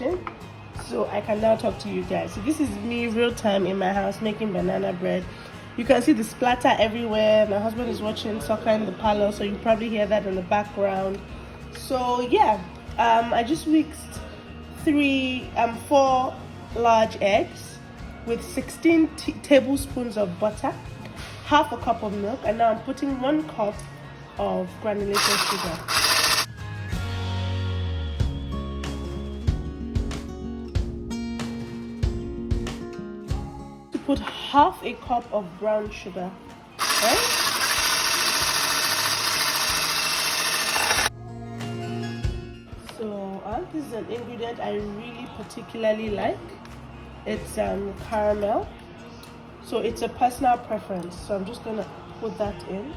kitchen, so I can now talk to you guys. So this is me real time in my house making banana bread. You can see the splatter everywhere. My husband is watching soccer in the parlor, so you probably hear that in the background. So yeah, I just whisked 4 large eggs with 16 tablespoons of butter, half a cup of milk, and now I'm putting 1 cup of granulated sugar. To put half a cup of brown sugar, right? So this is an ingredient I really particularly like. It's caramel. So it's a personal preference. So I'm just gonna put that in.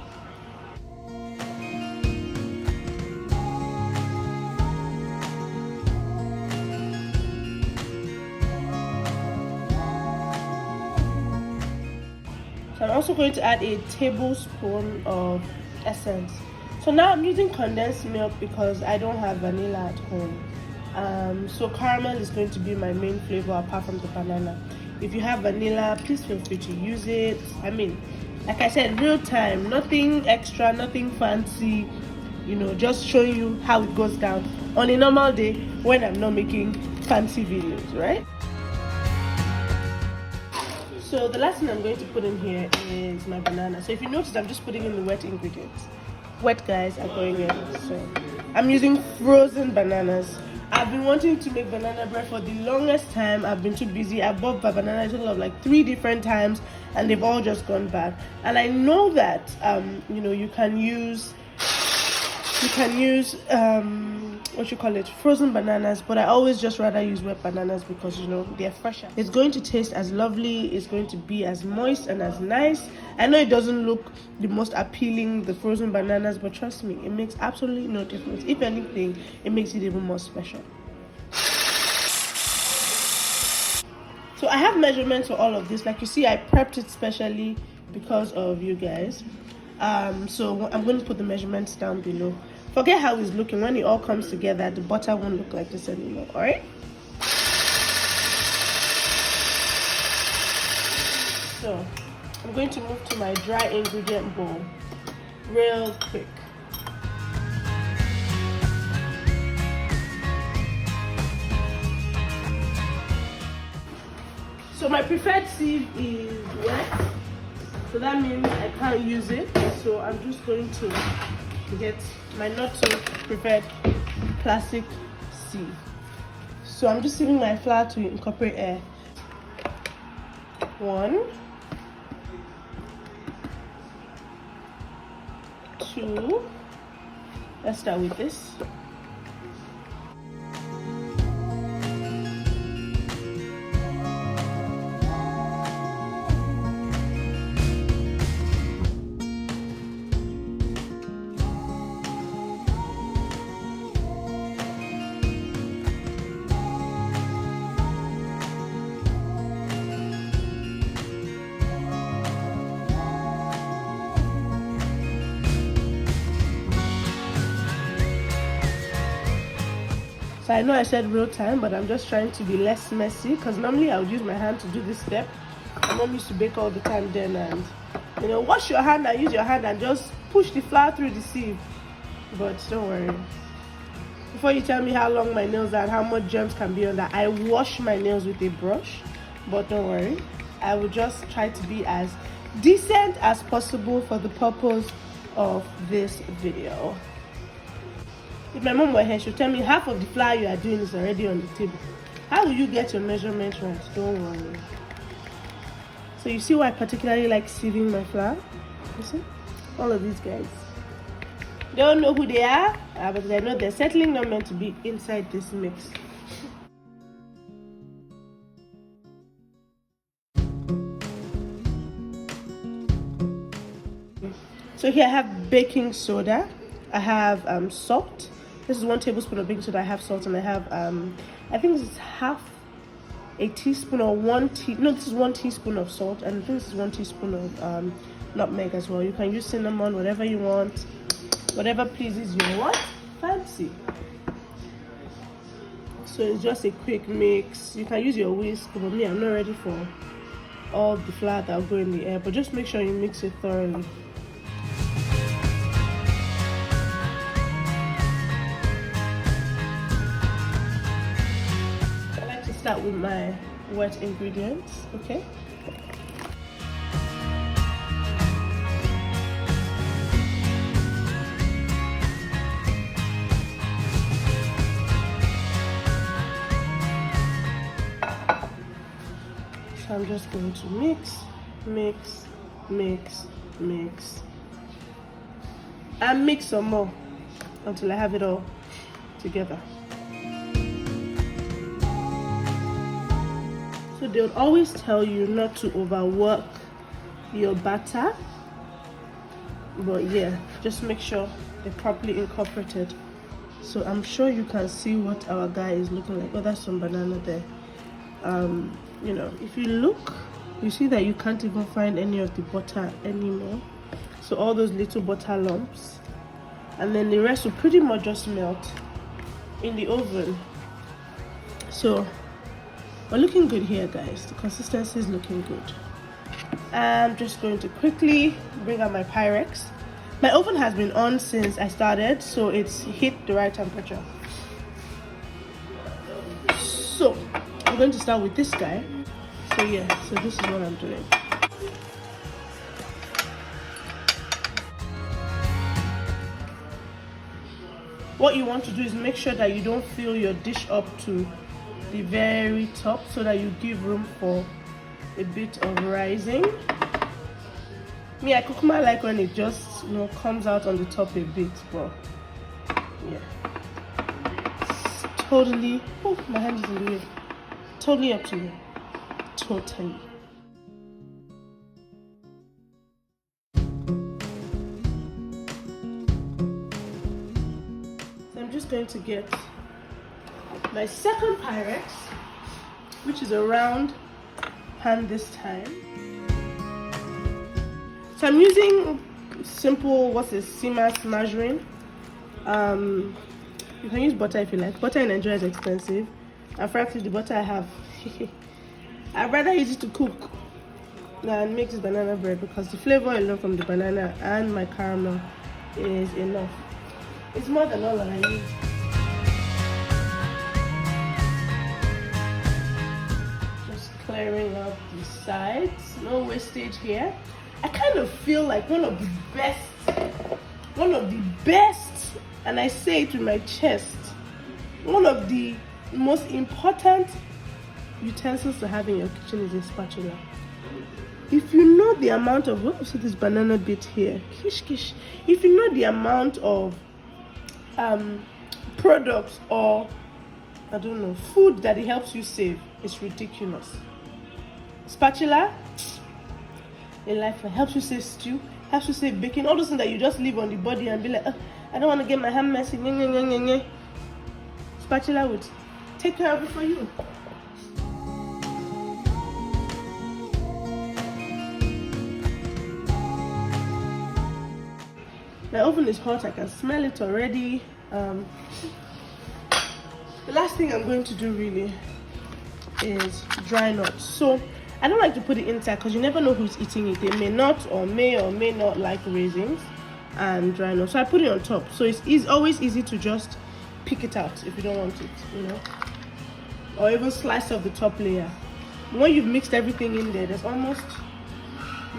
So I'm also going to add a tablespoon of essence. So now I'm using condensed milk because I don't have vanilla at home. So caramel is going to be my main flavor apart from the banana. If you have vanilla, please feel free to use it. I mean, like I said, real time, nothing extra, nothing fancy, you know, just showing you how it goes down on a normal day when I'm not making fancy videos, right? So the last thing I'm going to put in here is my banana. So if you notice, I'm just putting in the wet ingredients. Wet guys are going in. So I'm using frozen bananas. I've been wanting to make banana bread for the longest time. I've been too busy. I bought the banana a total of like 3 different times and they've all just gone bad. And I know that you know, you can use what you call it, frozen bananas, but I always just rather use wet bananas because, you know, they're fresher. It's going to taste as lovely, it's going to be as moist and as nice. I know it doesn't look the most appealing, the frozen bananas, but trust me, it makes absolutely no difference. If anything, it makes it even more special. So I have measurements for all of this. Like you see, I prepped it specially because of you guys. So I'm going to put the measurements down below. Forget how it's looking. When it all comes together, the butter won't look like this anymore. All right. So I'm going to move to my dry ingredient bowl real quick. So my preferred sieve is wet, so that means I can't use it. So I'm just going to get my not so preferred plastic sieve. So I'm just sieving my flour to incorporate air. 1, 2. Let's start with this. So I know I said real time, but I'm just trying to be less messy because normally I would use my hand to do this step. My mom used to bake all the time then, and you know, wash your hand and use your hand and just push the flour through the sieve. But don't worry. Before you tell me how long my nails are and how much germs can be on that, I wash my nails with a brush. But don't worry, I will just try to be as decent as possible for the purpose of this video. If my mom were here, she'll tell me half of the flour you are doing is already on the table. How will you get your measurement right? Don't worry. So you see why I particularly like sieving my flour? You see? All of these guys. They don't know who they are, but I know they're certainly not meant to be inside this mix. So here I have baking soda. I have salt. This is 1 tablespoon of baking soda. I have salt, and I have I think this is half a teaspoon or this is 1 teaspoon of salt, and I think this is 1 teaspoon of nutmeg as well. You can use cinnamon, whatever you want, whatever pleases you. What fancy. So it's just a quick mix. You can use your whisk, but me, I'm not ready for all the flour that will go in the air, but just make sure you mix it thoroughly. I like to start with my wet ingredients, okay? So I'm just going to mix, and mix some more until I have it all together. So they'll always tell you not to overwork your batter, but yeah, just make sure they're properly incorporated. So I'm sure you can see what our guy is looking like. Oh, that's some banana there. You know, if you look, you see that you can't even find any of the butter anymore. So all those little butter lumps, and then the rest will pretty much just melt in the oven. So we're looking good here, guys. The consistency is looking good. I'm just going to quickly bring out my Pyrex. My oven has been on since I started, so it's hit the right temperature. So I'm going to start with this guy. So yeah, so this is what I'm doing. What you want to do is make sure that you don't fill your dish up to the very top, so that you give room for a bit of rising. Me, I kukuma like when it just, you know, comes out on the top a bit, but yeah, it's totally, oh, my hand is in the way. Totally up to you. Totally. So I'm just going to get my second Pyrex, which is a round pan this time. So I'm using simple, what's this, Simas margarine. You can use butter if you like. Butter in Nigeria is expensive, and frankly the butter I have I'd rather use it to cook than make this banana bread, because the flavor alone from the banana and my caramel is enough. It's more than all that I need. Just clearing out the sides, no wastage here. I kind of feel like one of the best, and I say it with my chest, one of the most important utensils to have in your kitchen is a spatula. If you know the amount of, oh, see this banana bit here, kish. If you know the amount of products or, I don't know, food that it helps you save, it's ridiculous. Spatula in life, it helps you save stew, helps you save baking, all those things that you just leave on the body and be like, I don't want to get my hand messy. Spatula would take care of it for you. My oven is hot, I can smell it already. The last thing I'm going to do really is dry nuts. So I don't like to put it inside because you never know who's eating it. They may not or may not like raisins and dry nuts. So I put it on top. So it's always easy to just pick it out if you don't want it, you know. Or even slice off the top layer. When you've mixed everything in there, there's almost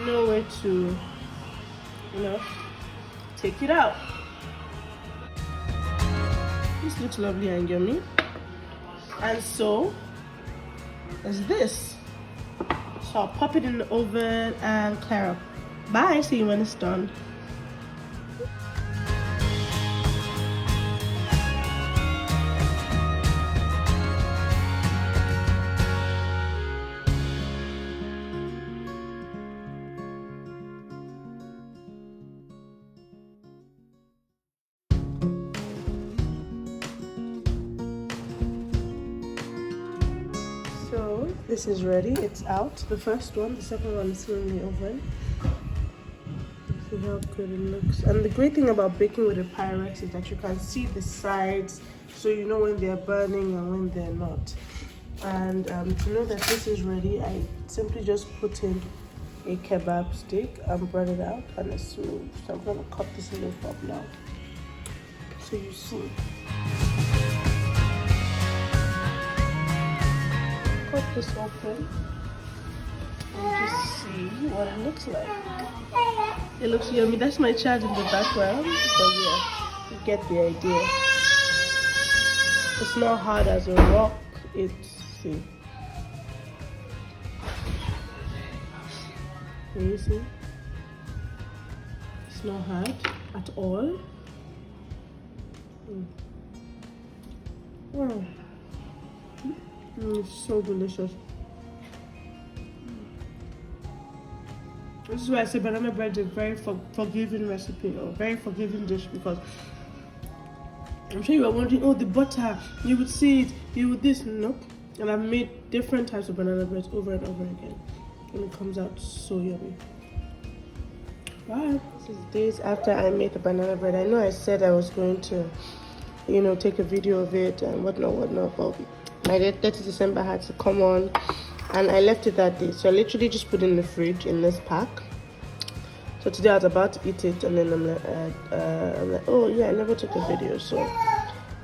no way to, you know, take it out. This looks lovely and yummy. And so there's this. So I'll pop it in the oven and clear up. Bye, see you when it's done. So this is ready, it's out. The first one, the second one is still in the oven. So See how good it looks. And the great thing about baking with a Pyrex is that you can see the sides, so you know when they're burning and when they're not. And to know that this is ready, I simply just put in a kebab stick and bread it out, and it's smooth. So I'm gonna cut this loaf up now, so you see. Cut this open and just see what it looks like. It looks yummy. That's my child in the background, but yeah, you get the idea. It's not hard as a rock. It's, see. Can you see? It's not hard at all. It's so delicious. This is why I say banana bread is a very forgiving recipe, or very forgiving dish, because I'm sure you are wondering, oh, the butter, you would see it, you would this. Nope. And I've made different types of banana bread over and over again, and it comes out so yummy. Wow. This is days after I made the banana bread. I know I said I was going to, you know, take a video of it and whatnot, but my 30th December had to come on, and I left it that day. So I literally just put it in the fridge in this pack. So today I was about to eat it, and then I'm like, oh yeah, I never took a video. So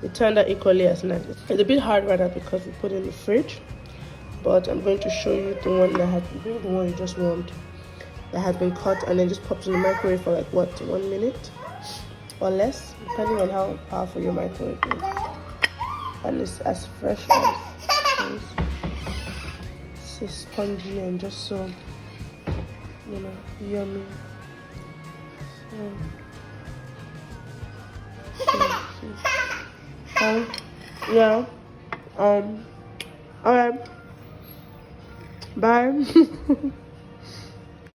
it turned out equally as nice. It's a bit hard right now because we put it in the fridge, but I'm going to show you the one that the one you just warmed, that has been cut and then just popped in the microwave for like what, 1 minute or less, depending on how powerful your microwave is. And it's as fresh as it's so spongy and just so, you know, yummy. Yeah. Alright. Bye.